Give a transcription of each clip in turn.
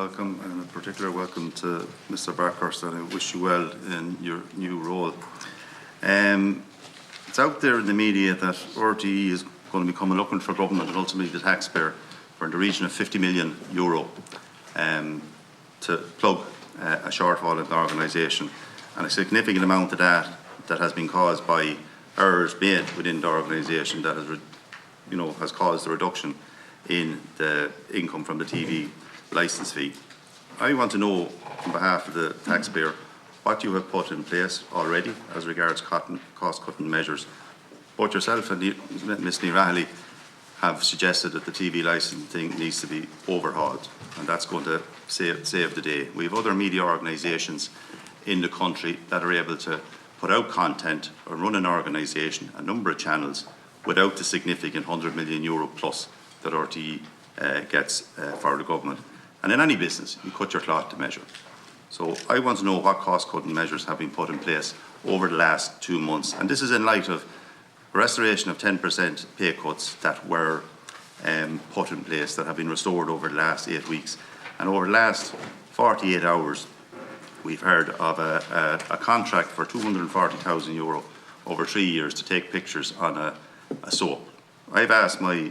welcome, and a particular welcome to Mr. Barkhurst, and I wish you well in your new role. It's out there in the media that RTE is going to be coming looking for government and ultimately the taxpayer for in the region of €50 million to plug a shortfall in the organisation, and a significant amount of that has been caused by errors made within the organisation that has caused a reduction in the income from the TV licence fee. I want to know, on behalf of the taxpayer, what you have put in place already as regards cost-cutting measures. Both yourself and Ms Neerahely have suggested that the TV licensing needs to be overhauled, and that's going to save the day. We have other media organisations in the country that are able to put out content or run an organisation, a number of channels, without the significant €100 million plus that RTE gets for the government. And in any business, you cut your cloth to measure. So I want to know what cost-cutting measures have been put in place over the last 2 months. And this is in light of restoration of 10% pay cuts that were put in place, that have been restored over the last 8 weeks. And over the last 48 hours, we've heard of a contract for €240,000 over 3 years to take pictures on a soap. I've asked my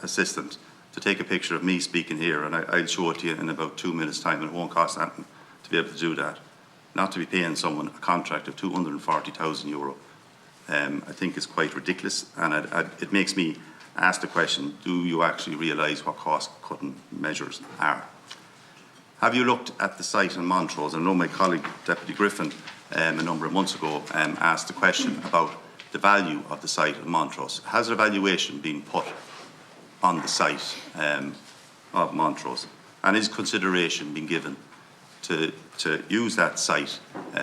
assistant to take a picture of me speaking here, and I'll show it to you in about 2 minutes' time, and it won't cost anything to be able to do that. Not to be paying someone a contract of €240,000. I think it's quite ridiculous, and it makes me ask the question, do you actually realise what cost-cutting measures are? Have you looked at the site in Montrose? I know my colleague, Deputy Griffin, a number of months ago asked the question about the value of the site in Montrose. Has a valuation been put on the site of Montrose? And is consideration being given to use that site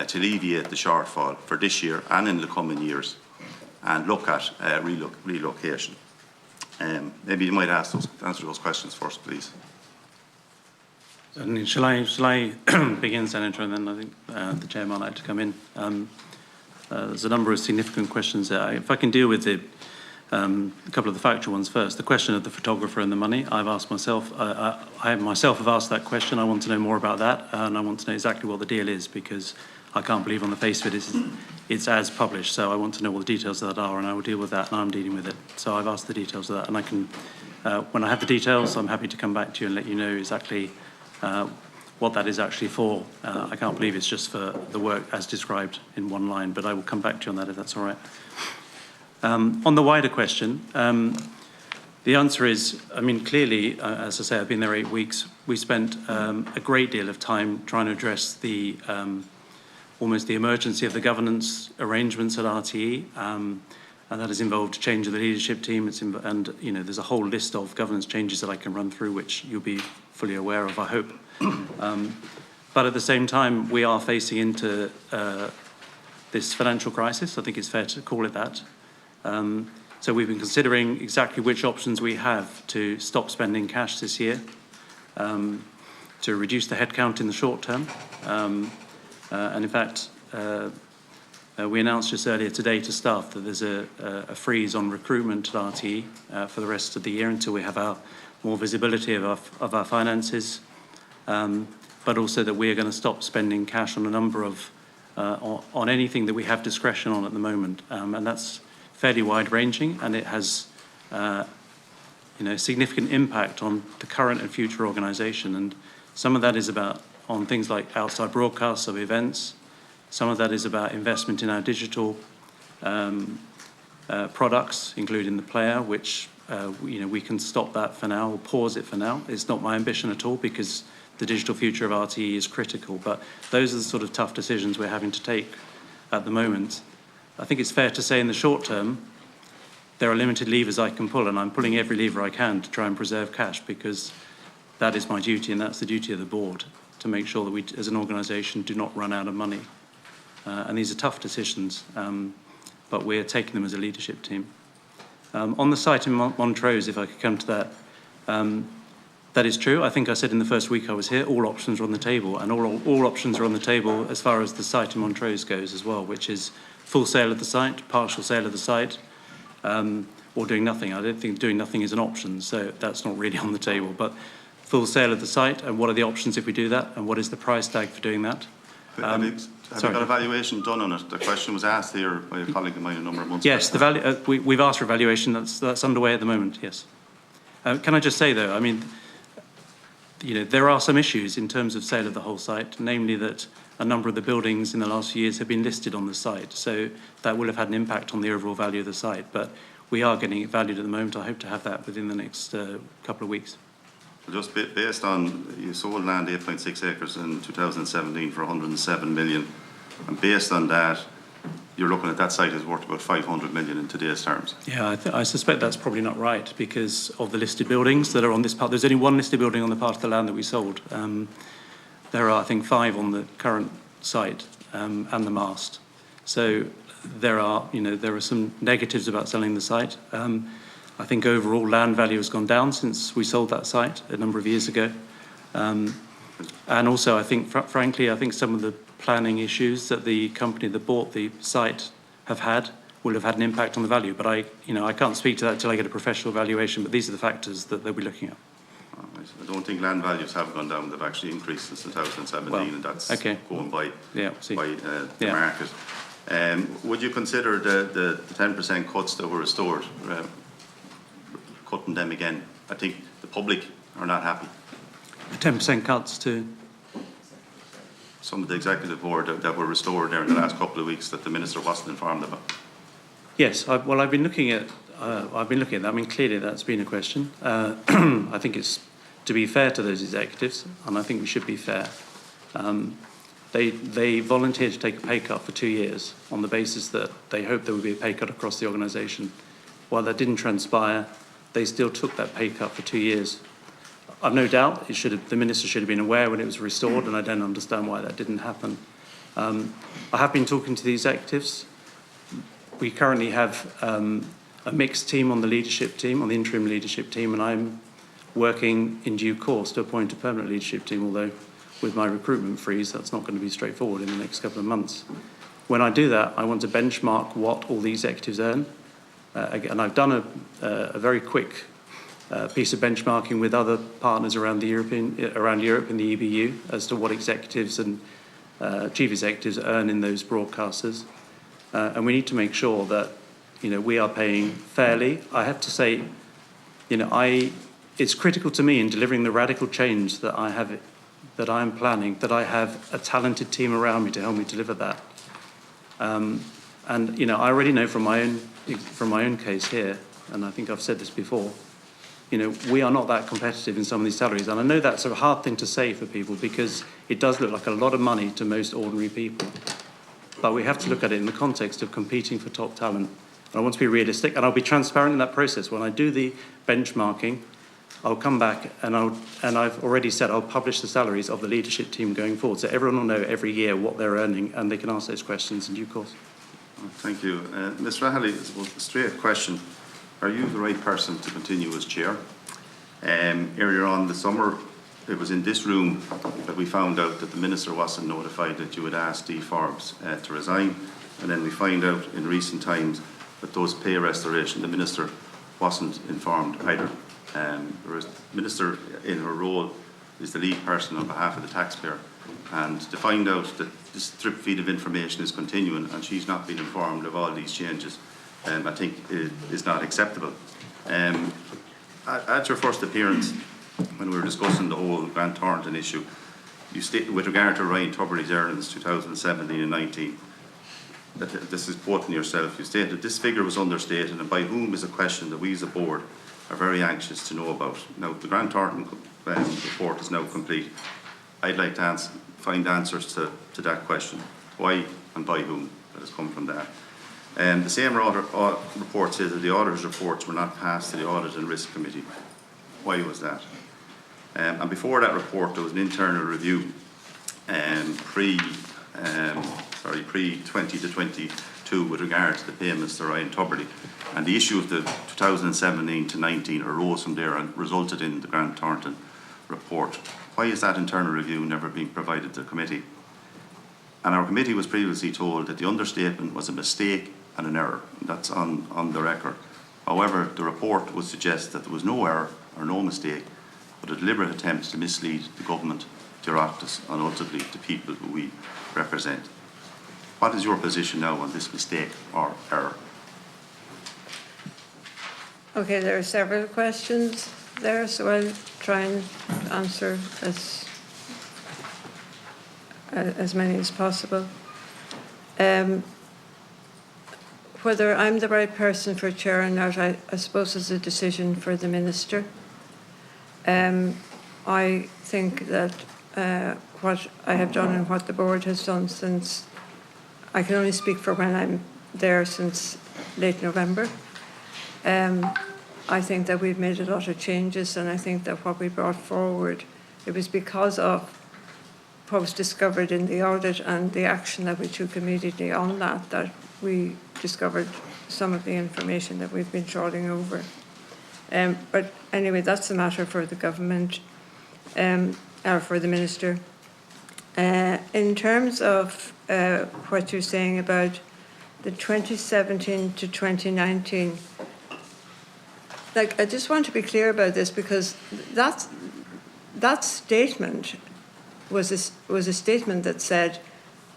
to alleviate the shortfall for this year and in the coming years, and look at relocation? Maybe you might answer those questions first, please. And shall I begin, Senator, and then I think the Chair might like to come in. There's a number of significant questions there. If I can deal with a couple of the factual ones first. The question of the photographer and the money, I've asked myself, I myself have asked that question. I want to know more about that, and I want to know exactly what the deal is, because I can't believe on the face of it it's as published. So I want to know what the details of that are, and I will deal with that, and I'm dealing with it. So I've asked the details of that, and I can, when I have the details, I'm happy to come back to you and let you know exactly what that is actually for. I can't believe it's just for the work as described in one line, but I will come back to you on that if that's all right. On the wider question, the answer is, I mean, clearly, as I say, I've been there 8 weeks. We spent a great deal of time trying to address the almost the emergency of the governance arrangements at RTE, and that has involved a change of the leadership team. And there's a whole list of governance changes that I can run through, which you'll be fully aware of, I hope. But at the same time, we are facing into this financial crisis. I think it's fair to call it that. So we've been considering exactly which options we have to stop spending cash this year, to reduce the headcount in the short term. And in fact, we announced just earlier today to staff that there's a freeze on recruitment at RTE for the rest of the year until we have more visibility of our finances, but also that we are going to stop spending cash on a number of on anything that we have discretion on at the moment, and that's fairly wide-ranging, and it has significant impact on the current and future organisation. And some of that is about on things like outside broadcasts of events. Some of that is about investment in our digital products, including the player, which we can stop that for now or pause it for now. It's not my ambition at all, because the digital future of RTE is critical. But those are the sort of tough decisions we're having to take at the moment. I think it's fair to say in the short term, there are limited levers I can pull, and I'm pulling every lever I can to try and preserve cash, because that is my duty, and that's the duty of the board, to make sure that we, as an organisation, do not run out of money. And these are tough decisions, but we're taking them as a leadership team. On the site in Montrose, if I could come to that, that is true. I think I said in the first week I was here, all options are on the table, and all options are on the table as far as the site in Montrose goes as well, which is full sale of the site, partial sale of the site, or doing nothing. I don't think doing nothing is an option, so that's not really on the table. But full sale of the site, and what are the options if we do that, and what is the price tag for doing that. Have you got a valuation done on it? The question was asked here by a colleague of mine a number of months ago. Yes, we've asked for a valuation. That's underway at the moment, yes. Can I just say, though, I mean, there are some issues in terms of sale of the whole site, namely that a number of the buildings in the last few years have been listed on the site, so that will have had an impact on the overall value of the site. But we are getting it valued at the moment. I hope to have that within the next couple of weeks. Just based on, you sold land 8.6 acres in 2017 for 107 million, and based on that, you're looking at that site is worth about 500 million in today's terms. Yeah, I suspect that's probably not right because of the listed buildings that are on this part. There's only one listed building on the part of the land that we sold. There are, I think, 5 on the current site and the mast. So there are some negatives about selling the site. I think overall land value has gone down since we sold that site a number of years ago. And also, I think, frankly, I think some of the planning issues that the company that bought the site will have had an impact on the value. But I can't speak to that until I get a professional valuation. But these are the factors that they'll be looking at. I don't think land values have gone down. They've actually increased since 2017, and that's going by the market. Would you consider the 10% cuts that were restored, cutting them again? I think the public are not happy. The 10% cuts to some of the executive board that were restored there in the last couple of weeks that the minister wasn't informed about. Yes, I've been looking at that. I mean, clearly that's been a question. I think it's to be fair to those executives, and I think we should be fair. They volunteered to take a pay cut for 2 years on the basis that they hoped there would be a pay cut across the organisation. While that didn't transpire, they still took that pay cut for 2 years. I've no doubt the minister should have been aware when it was restored, and I don't understand why that didn't happen. I have been talking to the executives. We currently have a mixed team on the leadership team, on the interim leadership team, and I'm working in due course to appoint a permanent leadership team, although with my recruitment freeze, that's not going to be straightforward in the next couple of months. When I do that, I want to benchmark what all the executives earn. And I've done a very quick piece of benchmarking with other partners around Europe in the EBU as to what executives and chief executives earn in those broadcasters. And we need to make sure that we are paying fairly. I have to say, it's critical to me in delivering the radical change that I am planning, that I have a talented team around me to help me deliver that. And I already know from my own case here, and I think I've said this before, we are not that competitive in some of these salaries. And I know that's a hard thing to say for people because it does look like a lot of money to most ordinary people. But we have to look at it in the context of competing for top talent. And I want to be realistic, and I'll be transparent in that process. When I do the benchmarking, I'll come back and I've already said I'll publish the salaries of the leadership team going forward. So everyone will know every year what they're earning, and they can ask those questions in due course. Thank you. Ms. Rahilly, a straight question. Are you the right person to continue as chair? Earlier on this summer, it was in this room that we found out that the minister wasn't notified that you had asked Dee Forbes to resign. And then we find out in recent times that those pay restoration, the minister wasn't informed either. The minister, in her role, is the lead person on behalf of the taxpayer. And to find out that this drip feed of information is continuing and she's not been informed of all these changes, I think is not acceptable. At your first appearance, when we were discussing the whole Grant Thornton issue, you stated with regard to Ryan Tubridy's earnings 2017 and 19, that this is quoting yourself, you stated this figure was understated and by whom is a question that we as a board are very anxious to know about. Now, the Grant Thornton report is now complete. I'd like to find answers to that question. Why and by whom that has come from that. The same report says that the auditor's reports were not passed to the Audit and Risk Committee. Why was that? And before that report, there was an internal review pre-20 to 22 with regard to the payments to Ryan Tubridy. And the issue of the 2017 to 19 arose from there and resulted in the Grant Thornton report. Why is that internal review never being provided to the committee? And our committee was previously told that the understatement was a mistake and an error. That's on the record. However, the report would suggest that there was no error or no mistake but a deliberate attempt to mislead the government, to Oireachtas, and ultimately to people who we represent. What is your position now on this mistake or error? Okay, there are several questions there, so I'll try and answer as many as possible. Whether I'm the right person for chair or not, I suppose is a decision for the minister. I think that what I have done and what the board has done since, I can only speak for when I'm there, since late November. I think that we've made a lot of changes, and I think that what we brought forward, it was because of what was discovered in the audit and the action that we took immediately on that, that we discovered some of the information that we've been trawling over. But anyway, that's a matter for the government, or for the minister. In terms of what you're saying about the 2017 to 2019, like, I just want to be clear about this, because that statement was a statement that said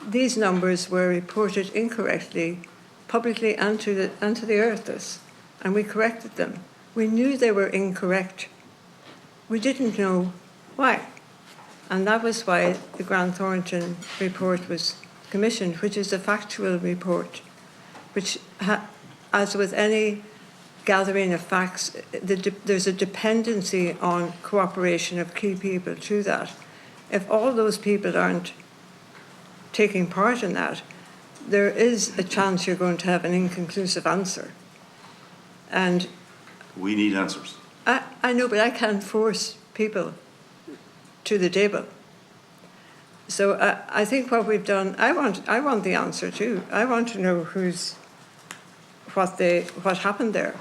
these numbers were reported incorrectly, publicly and to the Oireachtas, and we corrected them. We knew they were incorrect. We didn't know why. And that was why the Grant Thornton report was commissioned, which is a factual report, which, as with any gathering of facts, there's a dependency on cooperation of key people to that. If all those people aren't taking part in that, there is a chance you're going to have an inconclusive answer. And We need answers. I know, but I can't force people to the table. So I think what we've done, I want the answer too. I want to know what happened there.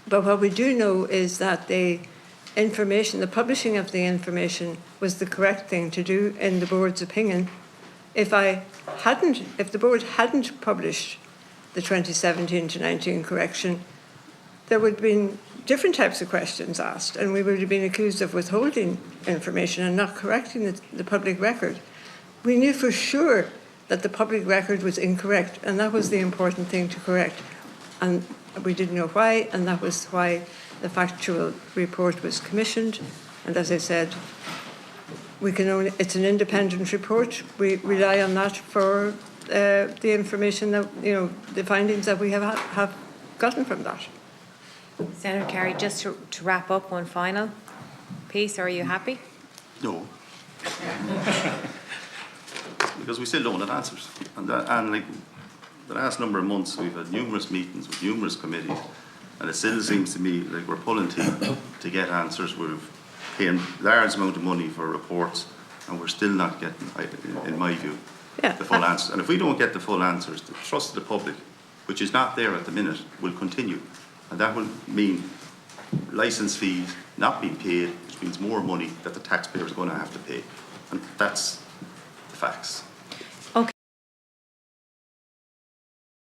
But what we do know is that the information, the publishing of the information, was the correct thing to do in the board's opinion. If the board hadn't published the 2017 to 19 correction, there would have been different types of questions asked, and we would have been accused of withholding information and not correcting the public record. We knew for sure that the public record was incorrect, and that was the important thing to correct. And we didn't know why, and that was why the factual report was commissioned. And as I said, it's an independent report. We rely on that for the information that, the findings that we have gotten from that. Senator Carrigy, just to wrap up, one final piece. Are you happy? No. Because we still don't have answers. And like the last number of months, we've had numerous meetings with numerous committees, and it still seems to me like we're pulling teeth to get answers. We're paying large amount of money for reports, and we're still not getting, in my view, the full answers. And if we don't get the full answers, the trust of the public, which is not there at the minute, will continue. And that will mean licence fees not being paid, which means more money that the taxpayers are going to have to pay. And that's the facts.